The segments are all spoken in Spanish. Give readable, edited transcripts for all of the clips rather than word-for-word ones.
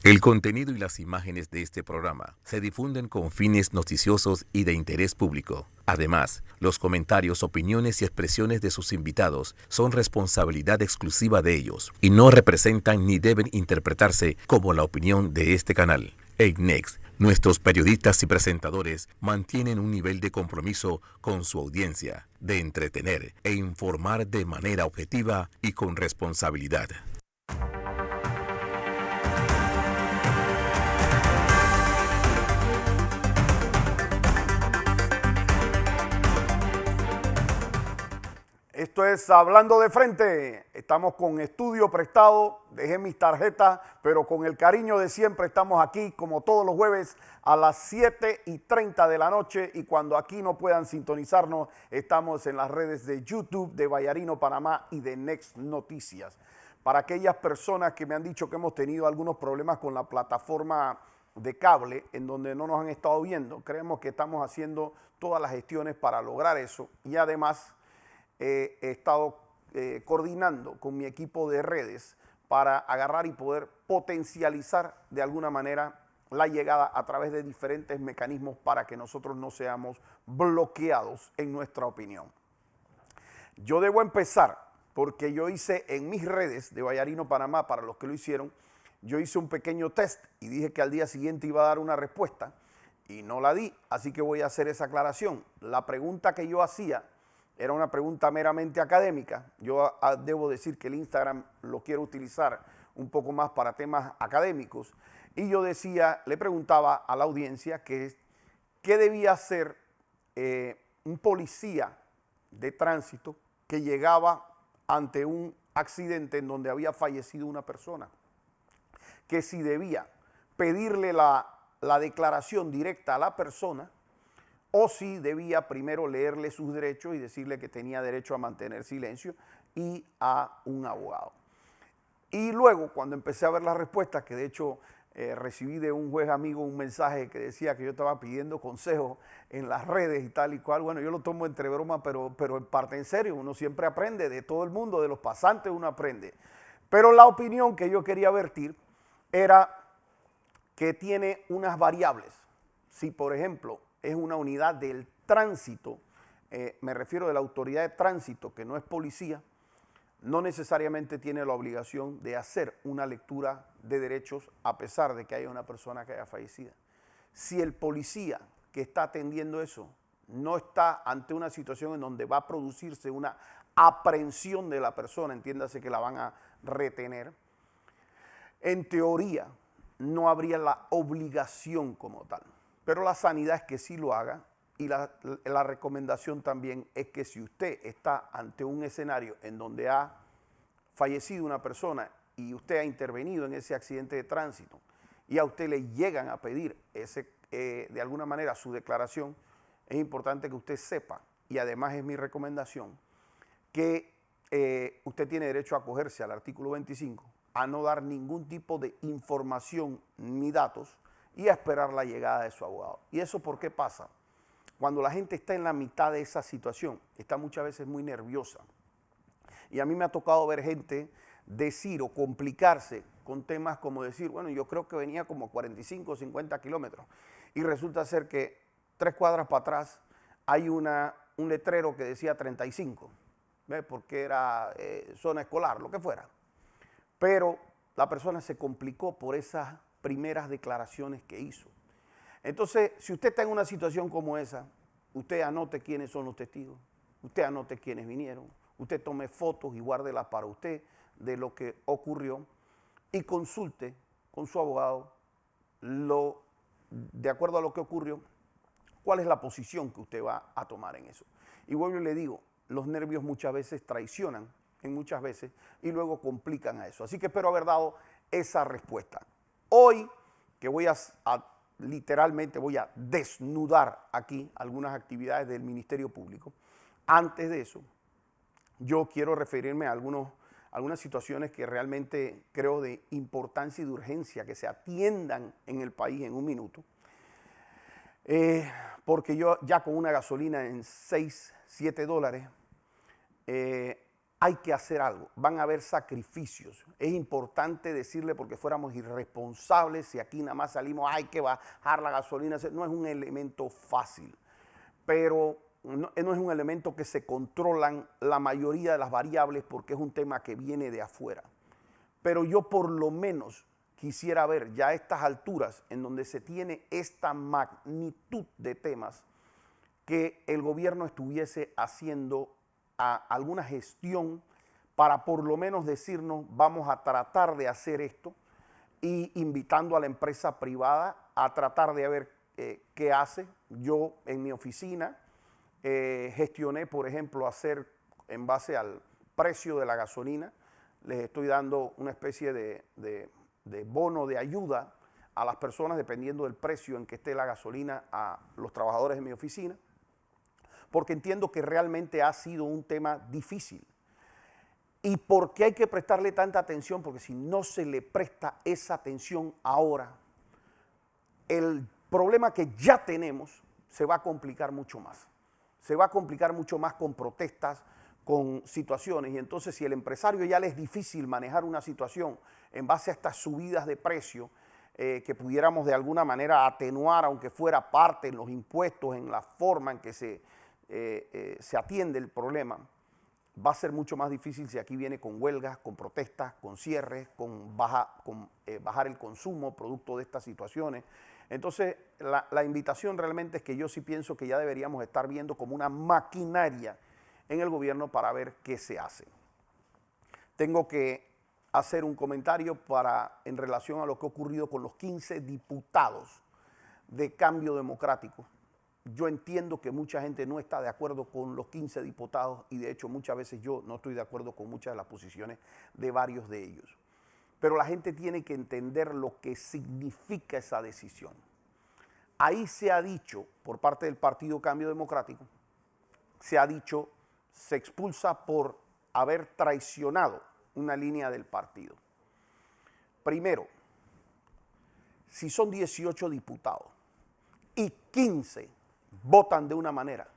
El contenido y las imágenes de este programa se difunden con fines noticiosos y de interés público. Además, los comentarios, opiniones y expresiones de sus invitados son responsabilidad exclusiva de ellos y no representan ni deben interpretarse como la opinión de este canal. EICNEX, nuestros periodistas y presentadores mantienen un nivel de compromiso con su audiencia, de entretener e informar de manera objetiva y con responsabilidad. Esto es Hablando de Frente. Estamos con estudio prestado. Dejé mis tarjetas, pero con el cariño de siempre estamos aquí, como todos los jueves, a las 7:30 de la noche. Y cuando aquí no puedan sintonizarnos, estamos en las redes de YouTube de Vallarino Panamá y de Next Noticias. Para aquellas personas que me han dicho que hemos tenido algunos problemas con la plataforma de cable, en donde no nos han estado viendo, creemos que estamos haciendo todas las gestiones para lograr eso. Y además he estado coordinando con mi equipo de redes para agarrar y poder potencializar de alguna manera la llegada a través de diferentes mecanismos para que nosotros no seamos bloqueados en nuestra opinión. Yo debo empezar porque yo hice en mis redes de Vallarino Panamá, para los que lo hicieron, yo hice un pequeño test y dije que al día siguiente iba a dar una respuesta y no la di, así que voy a hacer esa aclaración. La pregunta que yo hacía era una pregunta meramente académica. Yo debo decir que el Instagram lo quiero utilizar un poco más para temas académicos. Y yo decía, le preguntaba a la audiencia que qué debía hacer un policía de tránsito que llegaba ante un accidente en donde había fallecido una persona. Que si debía pedirle la declaración directa a la persona, o si debía primero leerle sus derechos y decirle que tenía derecho a mantener silencio y a un abogado. Y luego, cuando empecé a ver las respuestas, que de hecho recibí de un juez amigo un mensaje que decía que yo estaba pidiendo consejos en las redes y tal y cual, bueno, yo lo tomo entre broma, pero en parte en serio, uno siempre aprende de todo el mundo, de los pasantes uno aprende. Pero la opinión que yo quería vertir era que tiene unas variables. Si, por ejemplo, es una unidad del tránsito, me refiero de la autoridad de tránsito, que no es policía, no necesariamente tiene la obligación de hacer una lectura de derechos a pesar de que haya una persona que haya fallecido. Si el policía que está atendiendo eso no está ante una situación en donde va a producirse una aprehensión de la persona, entiéndase que la van a retener, en teoría no habría la obligación como tal. Pero la sanidad es que sí lo haga y la recomendación también es que si usted está ante un escenario en donde ha fallecido una persona y usted ha intervenido en ese accidente de tránsito y a usted le llegan a pedir de alguna manera su declaración, es importante que usted sepa, y además es mi recomendación, que usted tiene derecho a acogerse al artículo 25, a no dar ningún tipo de información ni datos, y a esperar la llegada de su abogado. ¿Y eso por qué pasa? Cuando la gente está en la mitad de esa situación, está muchas veces muy nerviosa. Y a mí me ha tocado ver gente decir o complicarse con temas como decir, bueno, yo creo que venía como 45 o 50 kilómetros. Y resulta ser que 3 cuadras para atrás hay un letrero que decía 35, ¿ves? Porque era zona escolar, lo que fuera. Pero la persona se complicó por esas primeras declaraciones que hizo. Entonces, si usted está en una situación como esa, usted anote quiénes son los testigos, usted anote quiénes vinieron, usted tome fotos y guárdelas para usted de lo que ocurrió y consulte con su abogado de acuerdo a lo que ocurrió, cuál es la posición que usted va a tomar en eso. Y vuelvo y le digo, los nervios muchas veces traicionan, muchas veces, y luego complican a eso. Así que espero haber dado esa respuesta. Hoy, que literalmente voy a desnudar aquí algunas actividades del Ministerio Público, antes de eso, yo quiero referirme a algunas situaciones que realmente creo de importancia y de urgencia que se atiendan en el país en un minuto. Porque yo ya con una gasolina en $6, $7, hay que hacer algo, van a haber sacrificios. Es importante decirle porque fuéramos irresponsables si aquí nada más salimos, hay que bajar la gasolina. No es un elemento fácil, pero no es un elemento que se controlan la mayoría de las variables porque es un tema que viene de afuera. Pero yo por lo menos quisiera ver ya a estas alturas en donde se tiene esta magnitud de temas que el gobierno estuviese haciendo alguna gestión para por lo menos decirnos vamos a tratar de hacer esto y invitando a la empresa privada a tratar de ver qué hace. Yo en mi oficina gestioné, por ejemplo, hacer en base al precio de la gasolina, les estoy dando una especie de bono de ayuda a las personas dependiendo del precio en que esté la gasolina a los trabajadores de mi oficina, porque entiendo que realmente ha sido un tema difícil. ¿Y por qué hay que prestarle tanta atención? Porque si no se le presta esa atención ahora, el problema que ya tenemos se va a complicar mucho más. Se va a complicar mucho más con protestas, con situaciones. Y entonces si el empresario ya le es difícil manejar una situación en base a estas subidas de precio, que pudiéramos de alguna manera atenuar, aunque fuera parte en los impuestos, en la forma en que se atiende el problema, va a ser mucho más difícil si aquí viene con huelgas, con protestas, con cierres, con bajar el consumo producto de estas situaciones. Entonces, la invitación realmente es que yo sí pienso que ya deberíamos estar viendo como una maquinaria en el gobierno para ver qué se hace. Tengo que hacer un comentario en relación a lo que ha ocurrido con los 15 diputados de Cambio Democrático. Yo entiendo que mucha gente no está de acuerdo con los 15 diputados y de hecho muchas veces yo no estoy de acuerdo con muchas de las posiciones de varios de ellos. Pero la gente tiene que entender lo que significa esa decisión. Ahí se ha dicho, por parte del Partido Cambio Democrático, se ha dicho, se expulsa por haber traicionado una línea del partido. Primero, si son 18 diputados y 15 votan de una manera,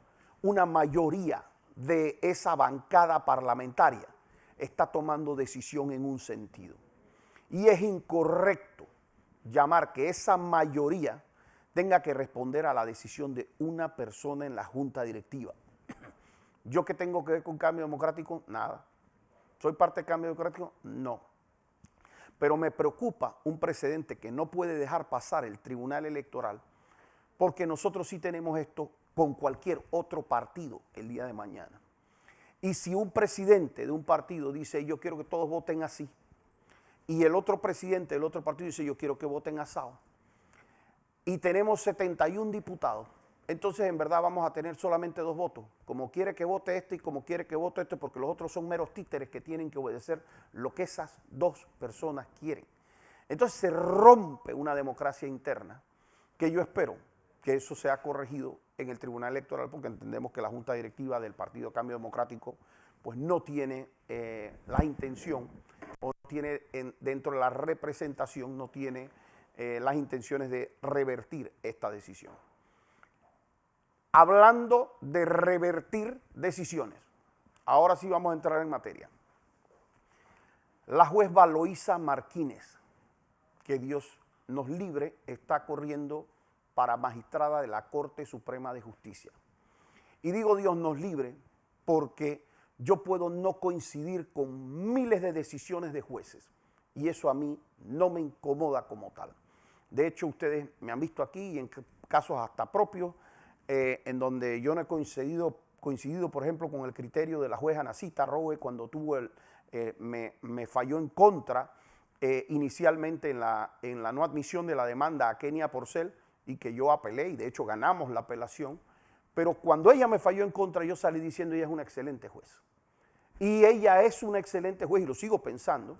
una mayoría de esa bancada parlamentaria está tomando decisión en un sentido. Y es incorrecto llamar que esa mayoría tenga que responder a la decisión de una persona en la junta directiva. ¿Yo qué tengo que ver con Cambio Democrático? Nada. ¿Soy parte de Cambio Democrático? No. Pero me preocupa un precedente que no puede dejar pasar el Tribunal Electoral, porque nosotros sí tenemos esto con cualquier otro partido el día de mañana. Y si un presidente de un partido dice yo quiero que todos voten así, y el otro presidente del otro partido dice yo quiero que voten asado, y tenemos 71 diputados, entonces en verdad vamos a tener solamente 2 votos, como quiere que vote este y como quiere que vote este, porque los otros son meros títeres que tienen que obedecer lo que esas 2 personas quieren. Entonces se rompe una democracia interna que yo espero que eso sea corregido en el Tribunal Electoral, porque entendemos que la Junta Directiva del Partido Cambio Democrático pues no tiene la intención, o no tiene dentro de la representación, no tiene las intenciones de revertir esta decisión. Hablando de revertir decisiones, ahora sí vamos a entrar en materia. La juez Valoisa Martínez, que Dios nos libre, está corriendo para magistrada de la Corte Suprema de Justicia. Y digo Dios nos libre porque yo puedo no coincidir con miles de decisiones de jueces y eso a mí no me incomoda como tal. De hecho, ustedes me han visto aquí y en casos hasta propios en donde yo no he coincidido, por ejemplo, con el criterio de la jueza Anacita Rowe cuando me falló en contra inicialmente en la no admisión de la demanda a Kenia Porcel, y que yo apelé y de hecho ganamos la apelación, pero cuando ella me falló en contra yo salí diciendo ella es una excelente juez. Y ella es una excelente juez y lo sigo pensando,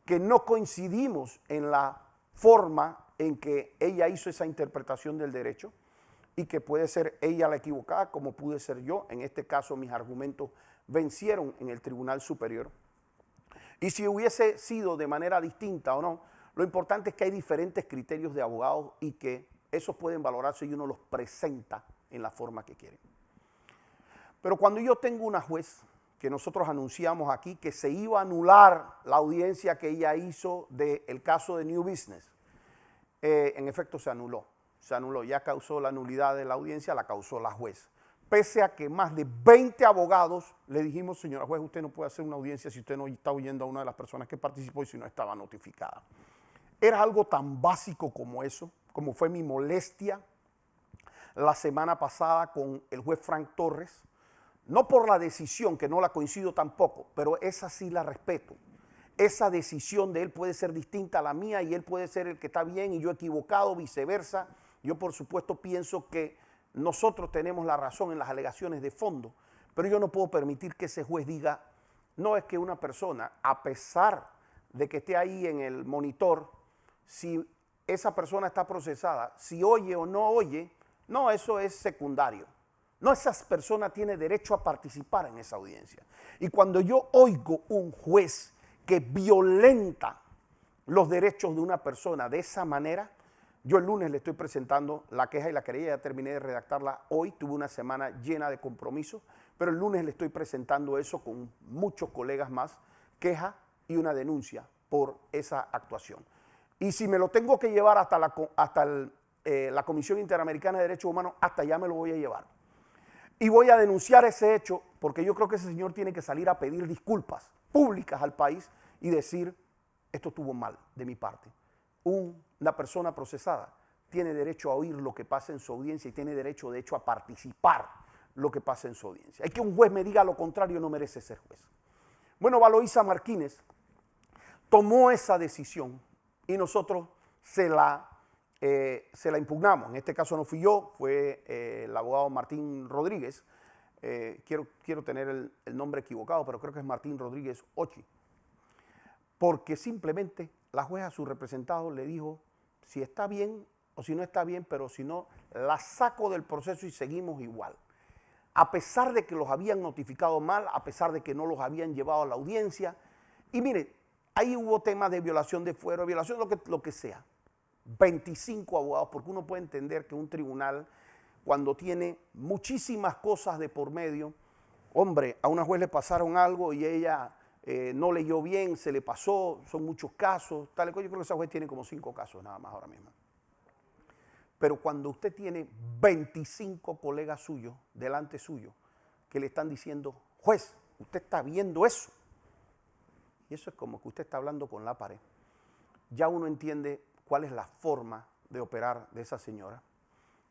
que no coincidimos en la forma en que ella hizo esa interpretación del derecho y que puede ser ella la equivocada como pude ser yo. En este caso mis argumentos vencieron en el Tribunal Superior. Y si hubiese sido de manera distinta o no, lo importante es que hay diferentes criterios de abogados y que esos pueden valorarse y uno los presenta en la forma que quieren. Pero cuando yo tengo una juez que nosotros anunciamos aquí que se iba a anular la audiencia que ella hizo del caso de New Business. En efecto se anuló, ya causó la nulidad de la audiencia, la causó la juez. Pese a que más de 20 abogados le dijimos, señora juez, usted no puede hacer una audiencia si usted no está oyendo a una de las personas que participó y si no estaba notificada. Era algo tan básico como eso, como fue mi molestia la semana pasada con el juez Frank Torres, no por la decisión, que no la coincido tampoco, pero esa sí la respeto. Esa decisión de él puede ser distinta a la mía y él puede ser el que está bien y yo equivocado, viceversa. Yo por supuesto pienso que nosotros tenemos la razón en las alegaciones de fondo, pero yo no puedo permitir que ese juez diga, no es que una persona, a pesar de que esté ahí en el monitor, si esa persona está procesada, si oye o no oye, no, eso es secundario. No, esa persona tiene derecho a participar en esa audiencia. Y cuando yo oigo un juez que violenta los derechos de una persona de esa manera, yo el lunes le estoy presentando la queja y la querella, ya terminé de redactarla hoy, tuve una semana llena de compromisos, pero el lunes le estoy presentando eso con muchos colegas más, queja y una denuncia por esa actuación. Y si me lo tengo que llevar hasta la Comisión Interamericana de Derechos Humanos, hasta allá me lo voy a llevar. Y voy a denunciar ese hecho porque yo creo que ese señor tiene que salir a pedir disculpas públicas al país y decir, esto estuvo mal de mi parte. Una persona procesada tiene derecho a oír lo que pasa en su audiencia y tiene derecho, de hecho, a participar lo que pasa en su audiencia. Hay que un juez me diga lo contrario, no merece ser juez. Bueno, Valoisa Martínez tomó esa decisión y nosotros se la impugnamos. En este caso no fui yo, fue el abogado Martín Rodríguez. Quiero tener el nombre equivocado, pero creo que es Martín Rodríguez Ochi. Porque simplemente la jueza a su representado le dijo si está bien o si no está bien, pero si no, la saco del proceso y seguimos igual. A pesar de que los habían notificado mal, a pesar de que no los habían llevado a la audiencia. Y mire, ahí hubo temas de violación de fuero, violación, lo que sea. 25 abogados, porque uno puede entender que un tribunal, cuando tiene muchísimas cosas de por medio, hombre, a una juez le pasaron algo y ella no leyó bien, se le pasó, son muchos casos, tal y cual. Yo creo que esa juez tiene como 5 casos nada más ahora mismo. Pero cuando usted tiene 25 colegas suyos delante suyo que le están diciendo, juez, usted está viendo eso, y eso es como que usted está hablando con la pared, ya uno entiende cuál es la forma de operar de esa señora,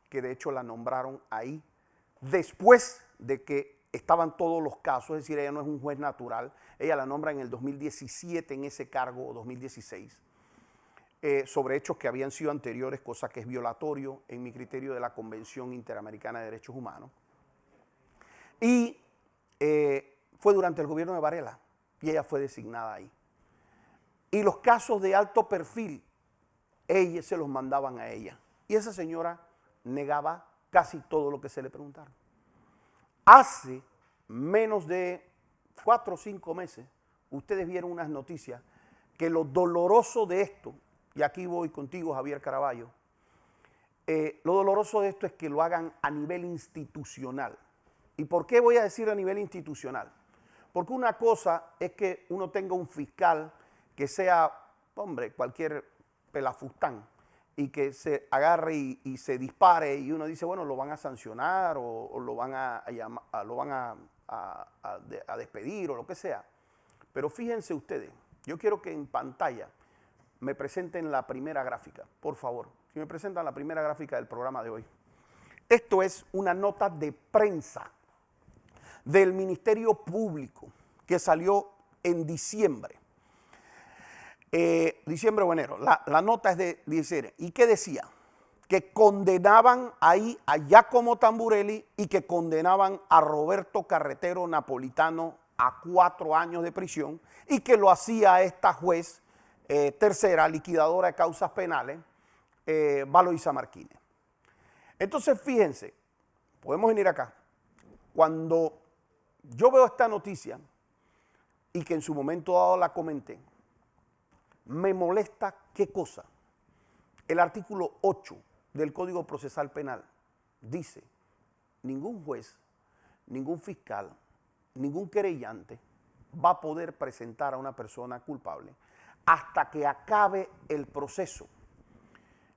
que de hecho la nombraron ahí después de que estaban todos los casos, es decir, ella no es un juez natural, ella la nombra en el 2017 en ese cargo, o 2016, sobre hechos que habían sido anteriores, cosa que es violatorio en mi criterio de la Convención Interamericana de Derechos Humanos. Y fue durante el gobierno de Varela y ella fue designada ahí. Y los casos de alto perfil, ellos se los mandaban a ella. Y esa señora negaba casi todo lo que se le preguntaron. Hace menos de 4 o 5 meses, ustedes vieron unas noticias que lo doloroso de esto, y aquí voy contigo, Javier Caraballo, lo doloroso de esto es que lo hagan a nivel institucional. ¿Y por qué voy a decir a nivel institucional? Porque una cosa es que uno tenga un fiscal que sea, hombre, cualquier pelafustán, y que se agarre y se dispare y uno dice, bueno, lo van a sancionar o lo van a despedir o lo que sea. Pero fíjense ustedes, yo quiero que en pantalla me presenten la primera gráfica, por favor. Si me presentan la primera gráfica del programa de hoy. Esto es una nota de prensa del Ministerio Público que salió en diciembre. Diciembre o enero, la nota es de diciembre. ¿Y qué decía? Que condenaban ahí a Giacomo Tamburelli y que condenaban a Roberto Carretero Napolitano a 4 años de prisión y que lo hacía esta juez tercera, liquidadora de causas penales, Valoisa Martínez. Entonces, fíjense, podemos venir acá. Cuando yo veo esta noticia y que en su momento dado la comenté, me molesta, ¿qué cosa? El artículo 8 del Código Procesal Penal dice, ningún juez, ningún fiscal, ningún querellante va a poder presentar a una persona culpable hasta que acabe el proceso.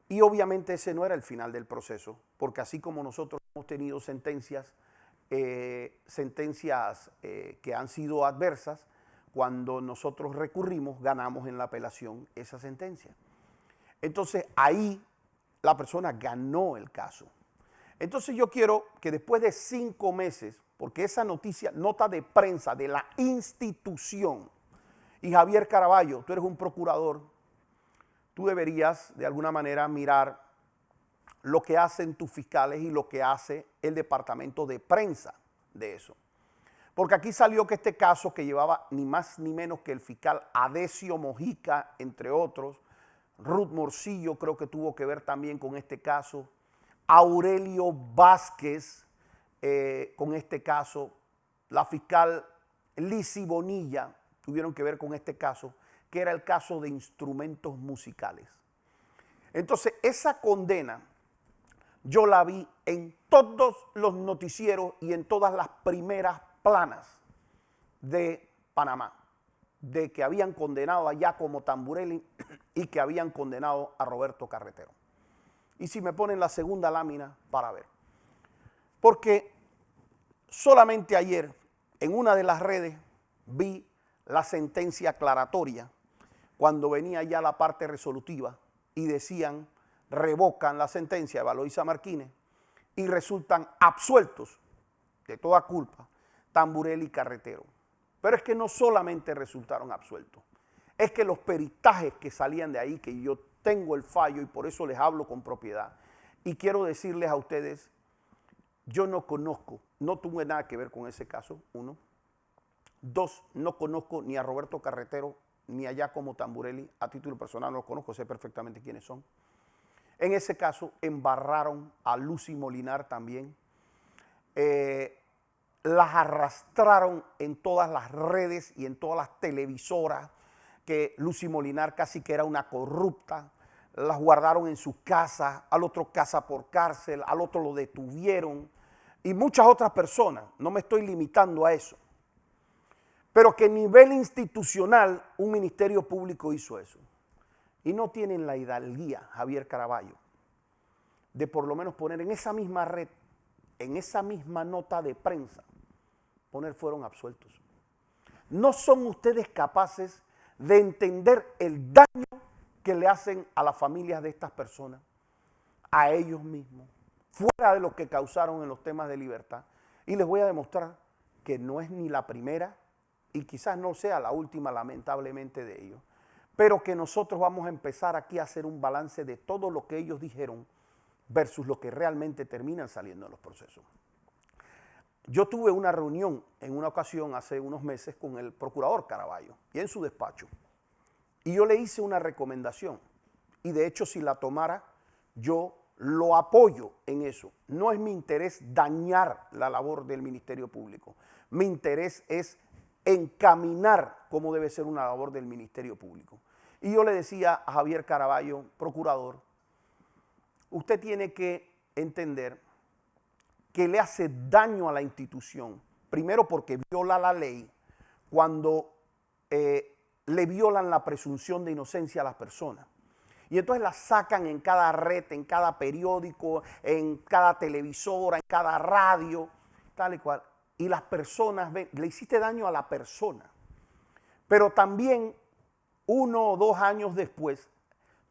Y obviamente ese no era el final del proceso, porque así como nosotros hemos tenido sentencias que han sido adversas, cuando nosotros recurrimos, ganamos en la apelación esa sentencia. Entonces ahí la persona ganó el caso. Entonces yo quiero que después de 5 meses, porque esa noticia, nota de prensa de la institución, y Javier Caraballo, tú eres un procurador, tú deberías de alguna manera mirar lo que hacen tus fiscales y lo que hace el departamento de prensa de eso. Porque aquí salió que este caso que llevaba ni más ni menos que el fiscal Adesio Mojica, entre otros, Ruth Morcillo creo que tuvo que ver también con este caso, Aurelio Vázquez con este caso, la fiscal Lizzy Bonilla tuvieron que ver con este caso, que era el caso de instrumentos musicales. Entonces, esa condena yo la vi en todos los noticieros y en todas las primeras planas de Panamá, de que habían condenado a Giacomo Tamburelli y que habían condenado a Roberto Carretero. Y si me ponen la segunda lámina para ver. Porque solamente ayer en una de las redes vi la sentencia aclaratoria cuando venía ya la parte resolutiva y decían, revocan la sentencia de Valoisa Martínez y resultan absueltos de toda culpa Tamburelli y Carretero. Pero es que no solamente resultaron absueltos, es que los peritajes que salían de ahí, que yo tengo el fallo y por eso les hablo con propiedad, y quiero decirles a ustedes, yo no conozco, no tuve nada que ver con ese caso, 1. 2, no conozco ni a Roberto Carretero ni a Giacomo Tamburelli, a título personal no los conozco, sé perfectamente quiénes son. En ese caso embarraron a Lucy Molinar también, las arrastraron en todas las redes y en todas las televisoras, que Lucy Molinar casi que era una corrupta, las guardaron en su casa, al otro casa por cárcel, al otro lo detuvieron, y muchas otras personas, no me estoy limitando a eso, pero que a nivel institucional un ministerio público hizo eso. Y no tienen la hidalguía, Javier Caraballo, de por lo menos poner en esa misma red, en esa misma nota de prensa, poner fueron absueltos. No son ustedes capaces de entender el daño que le hacen a las familias de estas personas, a ellos mismos, fuera de lo que causaron en los temas de libertad. Y les voy a demostrar que no es ni la primera y quizás no sea la última, lamentablemente, de ellos, pero que nosotros vamos a empezar aquí a hacer un balance de todo lo que ellos dijeron versus lo que realmente terminan saliendo en los procesos. Yo tuve una reunión en una ocasión hace unos meses con el procurador Caraballo y en su despacho, y yo le hice una recomendación, y de hecho si la tomara yo lo apoyo en eso. No es mi interés dañar la labor del Ministerio Público, mi interés es encaminar cómo debe ser una labor del Ministerio Público. Y yo le decía a Javier Caraballo, procurador, usted tiene que entender que le hace daño a la institución, primero porque viola la ley, cuando le violan la presunción de inocencia a las personas. Y entonces la sacan en cada red, en cada periódico, en cada televisora, en cada radio, tal y cual. Y las personas ven, le hiciste daño a la persona. Pero también 1 o 2 años después,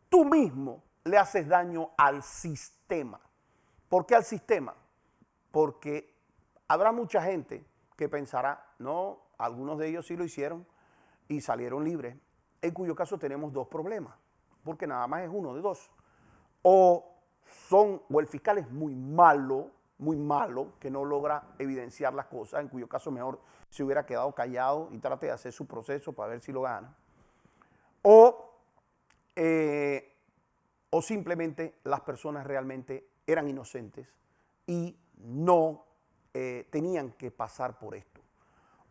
tú mismo le haces daño al sistema. ¿Por qué al sistema? Porque habrá mucha gente que pensará, no, algunos de ellos sí lo hicieron y salieron libres, en cuyo caso tenemos 2 problemas, porque nada más es uno de 2. O el fiscal es muy malo, que no logra evidenciar las cosas, en cuyo caso mejor se hubiera quedado callado y trate de hacer su proceso para ver si lo gana. O simplemente las personas realmente eran inocentes y no tenían que pasar por esto.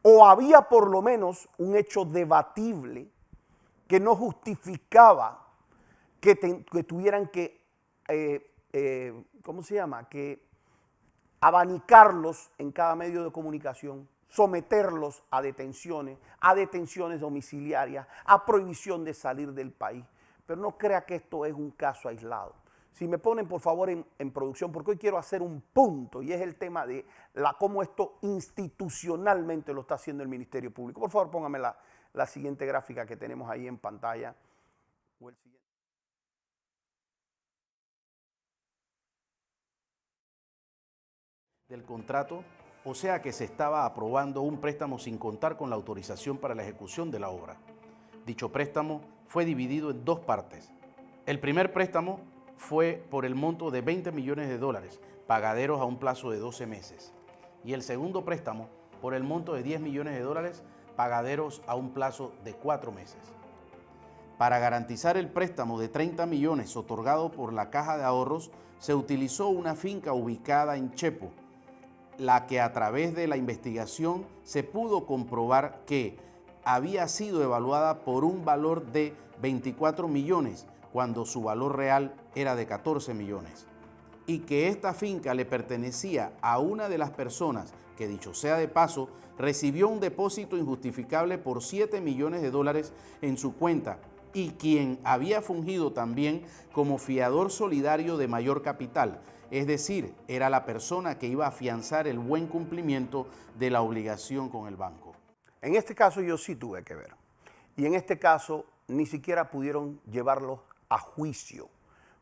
O había por lo menos un hecho debatible que no justificaba que tuvieran que, ¿cómo se llama?, que abanicarlos en cada medio de comunicación someterlos a detenciones domiciliarias, a prohibición de salir del país. Pero no crea que esto es un caso aislado. Si me ponen por favor en producción, porque hoy quiero hacer un punto y es el tema de cómo esto institucionalmente lo está haciendo el Ministerio Público. Por favor, póngame la siguiente gráfica que tenemos ahí en pantalla. O el siguiente. Del contrato, o sea que se estaba aprobando un préstamo sin contar con la autorización para la ejecución de la obra. Dicho préstamo fue dividido en dos partes. El primer préstamo fue por el monto de 20 millones de dólares, pagaderos a un plazo de 12 meses. Y el segundo préstamo por el monto de 10 millones de dólares, pagaderos a un plazo de 4 meses. Para garantizar el préstamo de 30 millones otorgado por la Caja de Ahorros, se utilizó una finca ubicada en Chepo, la que a través de la investigación se pudo comprobar que había sido evaluada por un valor de 24 millones, cuando su valor real era de 14 millones, y que esta finca le pertenecía a una de las personas que, dicho sea de paso, recibió un depósito injustificable por 7 millones de dólares en su cuenta y quien había fungido también como fiador solidario de mayor capital, es decir, era la persona que iba a afianzar el buen cumplimiento de la obligación con el banco. En este caso yo sí tuve que ver, y en este caso ni siquiera pudieron llevarlos a juicio,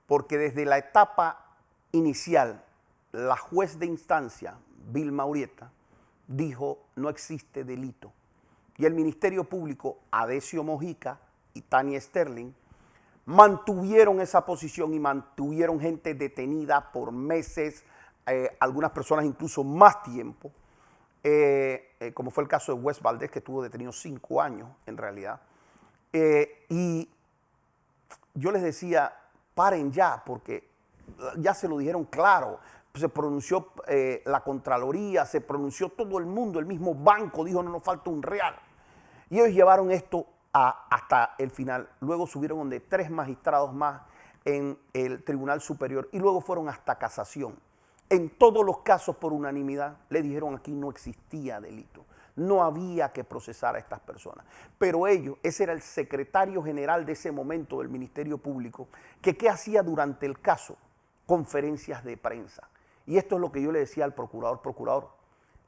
porque desde la etapa inicial, la juez de instancia, Vilma Urrieta, dijo no existe delito. Y el Ministerio Público, Adesio Mojica y Tania Sterling, mantuvieron esa posición y mantuvieron gente detenida por meses, algunas personas incluso más tiempo, como fue el caso de Wes Valdés, que estuvo detenido 5 años en realidad. Y yo les decía, paren ya, porque ya se lo dijeron claro, se pronunció la Contraloría, se pronunció todo el mundo, el mismo banco dijo no nos falta un real. Y ellos llevaron esto hasta el final. Luego subieron donde 3 magistrados más en el Tribunal Superior y luego fueron hasta casación. En todos los casos por unanimidad le dijeron aquí no existía delito. No había que procesar a estas personas. Pero ellos, ese era el secretario general de ese momento del Ministerio Público, que ¿qué hacía durante el caso? Conferencias de prensa. Y esto es lo que yo le decía al procurador. Procurador,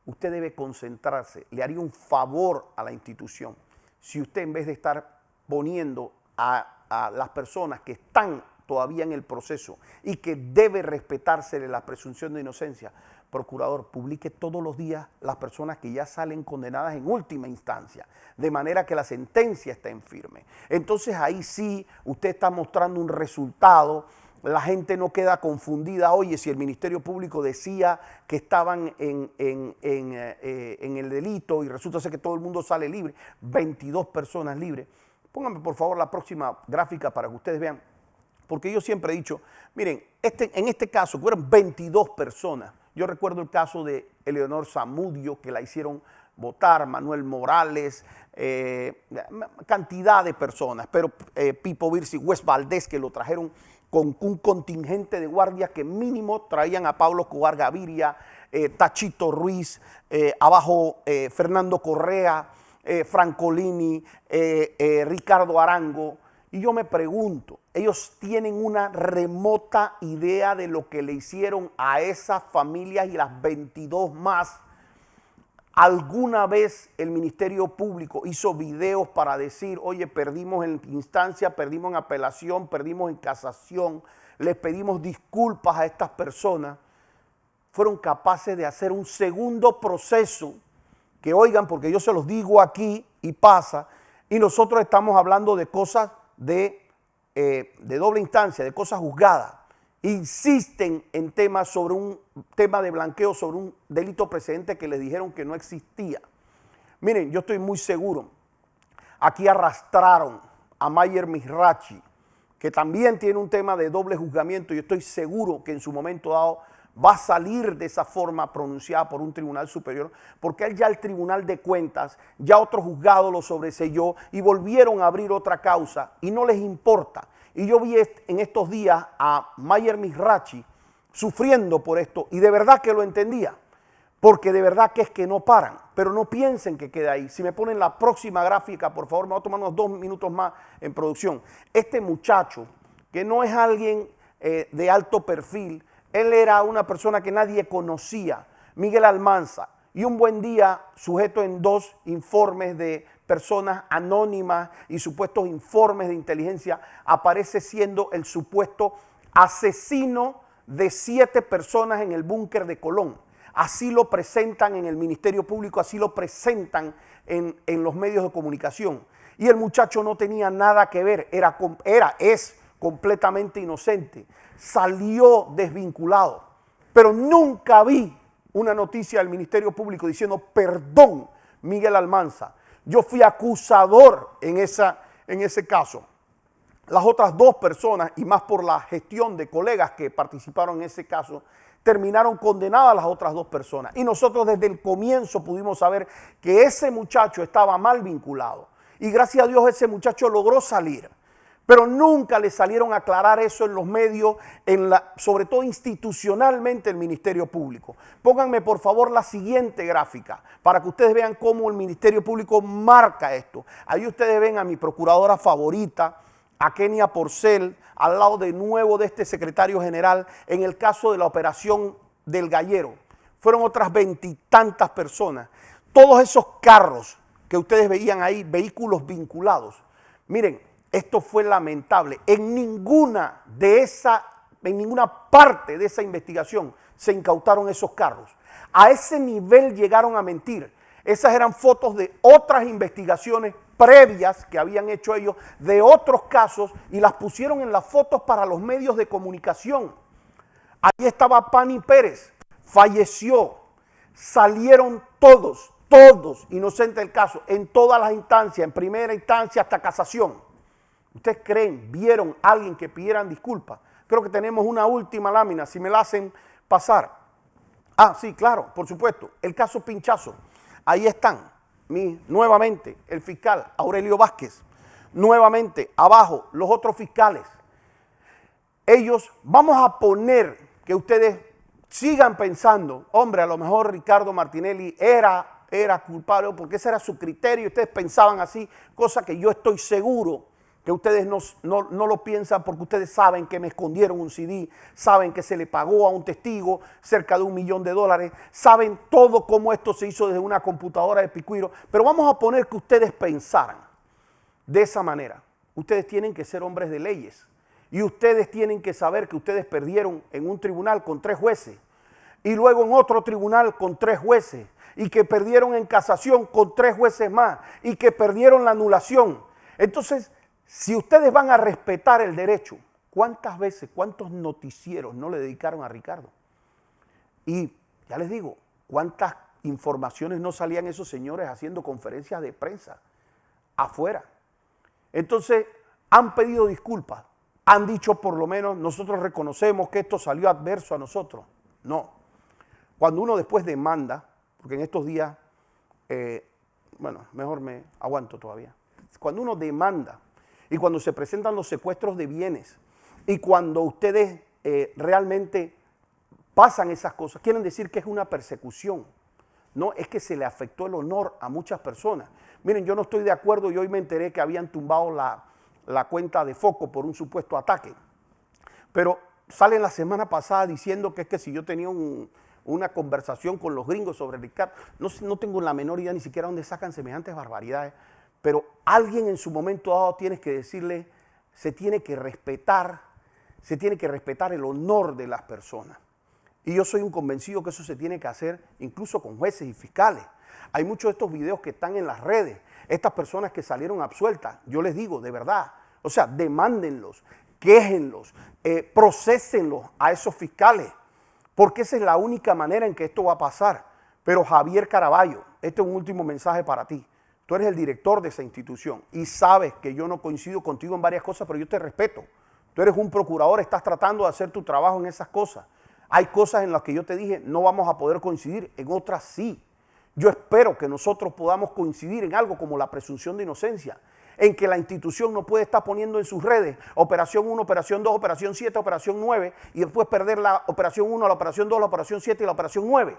usted debe concentrarse, le haría un favor a la institución si usted en vez de estar poniendo a las personas que están todavía en el proceso y que debe respetársele la presunción de inocencia, procurador, publique todos los días las personas que ya salen condenadas en última instancia, de manera que la sentencia esté en firme. Entonces ahí sí usted está mostrando un resultado, la gente no queda confundida. Oye, si el Ministerio Público decía que estaban en el delito y resulta ser que todo el mundo sale libre, 22 personas libres. Pónganme por favor la próxima gráfica para que ustedes vean, porque yo siempre he dicho, miren, en este caso fueron 22 personas. Yo recuerdo el caso de Eleonor Zamudio, que la hicieron votar, Manuel Morales, cantidad de personas, pero Pipo Virsi, Wes Valdés, que lo trajeron con un contingente de guardias que mínimo traían a Pablo Escobar Gaviria, Tachito Ruiz, abajo Fernando Correa, Francolini, Ricardo Arango. Y yo me pregunto, ellos tienen una remota idea de lo que le hicieron a esas familias y las 22 más. ¿Alguna vez el Ministerio Público hizo videos para decir, oye, perdimos en instancia, perdimos en apelación, perdimos en casación, les pedimos disculpas a estas personas? Fueron capaces de hacer un segundo proceso, que oigan, porque yo se los digo aquí y pasa, y nosotros estamos hablando de cosas de doble instancia, de cosas juzgadas. Insisten en temas sobre un tema de blanqueo, sobre un delito precedente que les dijeron que no existía. Miren, yo estoy muy seguro, aquí arrastraron a Mayer Mizrachi, que también tiene un tema de doble juzgamiento, y estoy seguro que en su momento dado va a salir de esa forma pronunciada por un tribunal superior, porque él ya el Tribunal de Cuentas, ya otro juzgado lo sobreseyó y volvieron a abrir otra causa y no les importa. Y yo vi en estos días a Mayer Mizrachi sufriendo por esto y de verdad que lo entendía. porque de verdad que es que no paran, pero no piensen que queda ahí. Si me ponen la próxima gráfica, por favor, me voy a tomar unos 2 minutos más en producción. Este muchacho, que no es alguien de alto perfil, él era una persona que nadie conocía, Miguel Almanza, y un buen día, sujeto en 2 informes de personas anónimas y supuestos informes de inteligencia, aparece siendo el supuesto asesino de 7 personas en el búnker de Colón. Así lo presentan en el Ministerio Público, así lo presentan en los medios de comunicación. Y el muchacho no tenía nada que ver, es completamente inocente. Salió desvinculado, pero nunca vi una noticia del Ministerio Público diciendo perdón, Miguel Almanza. Yo fui acusador en ese caso. Las otras 2 personas, y más por la gestión de colegas que participaron en ese caso, terminaron condenadas las otras 2 personas. Y nosotros desde el comienzo pudimos saber que ese muchacho estaba mal vinculado. Y gracias a Dios ese muchacho logró salir. Pero nunca le salieron a aclarar eso en los medios, sobre todo institucionalmente el Ministerio Público. Pónganme por favor la siguiente gráfica para que ustedes vean cómo el Ministerio Público marca esto. Ahí ustedes ven a mi procuradora favorita, a Kenia Porcel, al lado de nuevo de este secretario general, en el caso de la operación del Gallero. Fueron otras 20 y tantas personas. Todos esos carros que ustedes veían ahí, vehículos vinculados. Miren, esto fue lamentable. En ninguna parte de esa investigación se incautaron esos carros. A ese nivel llegaron a mentir. Esas eran fotos de otras investigaciones previas que habían hecho ellos de otros casos y las pusieron en las fotos para los medios de comunicación. Ahí estaba Pani Pérez, falleció, salieron todos inocentes del caso, en todas las instancias, en primera instancia hasta casación. ¿Ustedes creen, vieron a alguien que pidieran disculpas? Creo que tenemos una última lámina, si me la hacen pasar. Ah, sí, claro, por supuesto, el caso Pinchazo. Ahí están. Nuevamente el fiscal Aurelio Vázquez, nuevamente abajo los otros fiscales. Ellos, vamos a poner que ustedes sigan pensando, hombre, a lo mejor Ricardo Martinelli era culpable porque ese era su criterio, ustedes pensaban así, cosa que yo estoy seguro que ustedes no lo piensan porque ustedes saben que me escondieron un CD, saben que se le pagó a un testigo cerca de $1 millón, saben todo cómo esto se hizo desde una computadora de Picuiro, pero vamos a poner que ustedes pensaran de esa manera. Ustedes tienen que ser hombres de leyes y ustedes tienen que saber que ustedes perdieron en un tribunal con 3 jueces y luego en otro tribunal con 3 jueces y que perdieron en casación con 3 jueces más y que perdieron la anulación. Entonces, si ustedes van a respetar el derecho, ¿cuántas veces, cuántos noticieros no le dedicaron a Ricardo? Y ya les digo, ¿cuántas informaciones no salían esos señores haciendo conferencias de prensa afuera? Entonces, han pedido disculpas, han dicho por lo menos, nosotros reconocemos que esto salió adverso a nosotros. No. Cuando uno después demanda, porque en estos días, bueno, mejor me aguanto todavía. Cuando uno demanda, y cuando se presentan los secuestros de bienes y cuando ustedes realmente pasan esas cosas, quieren decir que es una persecución. No, es que se le afectó el honor a muchas personas. Miren, yo no estoy de acuerdo y hoy me enteré que habían tumbado la cuenta de Foco por un supuesto ataque. Pero salen la semana pasada diciendo que es que si yo tenía una conversación con los gringos sobre Ricardo, no tengo la menor idea ni siquiera dónde sacan semejantes barbaridades. Pero alguien en su momento dado tiene que decirle, se tiene que respetar el honor de las personas. Y yo soy un convencido que eso se tiene que hacer incluso con jueces y fiscales. Hay muchos de estos videos que están en las redes, estas personas que salieron absueltas, yo les digo, de verdad, o sea, demándenlos, quéjenlos, procesenlos a esos fiscales, porque esa es la única manera en que esto va a pasar. Pero Javier Caraballo, este es un último mensaje para ti. Tú eres el director de esa institución y sabes que yo no coincido contigo en varias cosas, pero yo te respeto. Tú eres un procurador, estás tratando de hacer tu trabajo en esas cosas. Hay cosas en las que yo te dije no vamos a poder coincidir, en otras sí. Yo espero que nosotros podamos coincidir en algo como la presunción de inocencia, en que la institución no puede estar poniendo en sus redes operación 1, operación 2, operación 7, operación 9 y después perder la operación 1, la operación 2, la operación 7 y la operación 9.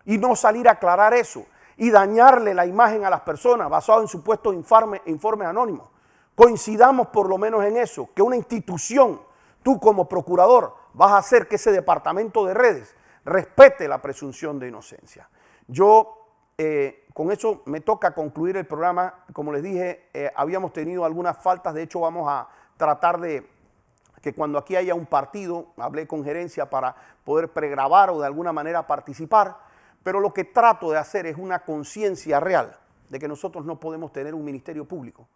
y no salir a aclarar eso y dañarle la imagen a las personas basado en supuestos informes anónimos. Coincidamos por lo menos en eso, que una institución, tú como procurador, vas a hacer que ese departamento de redes respete la presunción de inocencia. Yo con eso me toca concluir el programa. Como les dije, habíamos tenido algunas faltas, de hecho vamos a tratar de que cuando aquí haya un partido, hablé con gerencia para poder pregrabar o de alguna manera participar, pero lo que trato de hacer es una conciencia real de que nosotros no podemos tener un ministerio público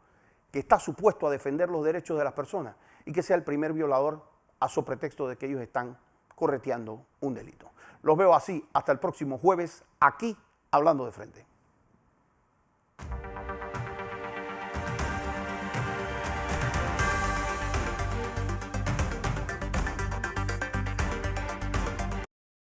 que está supuesto a defender los derechos de las personas y que sea el primer violador a so pretexto de que ellos están correteando un delito. Los veo así hasta el próximo jueves aquí Hablando de Frente.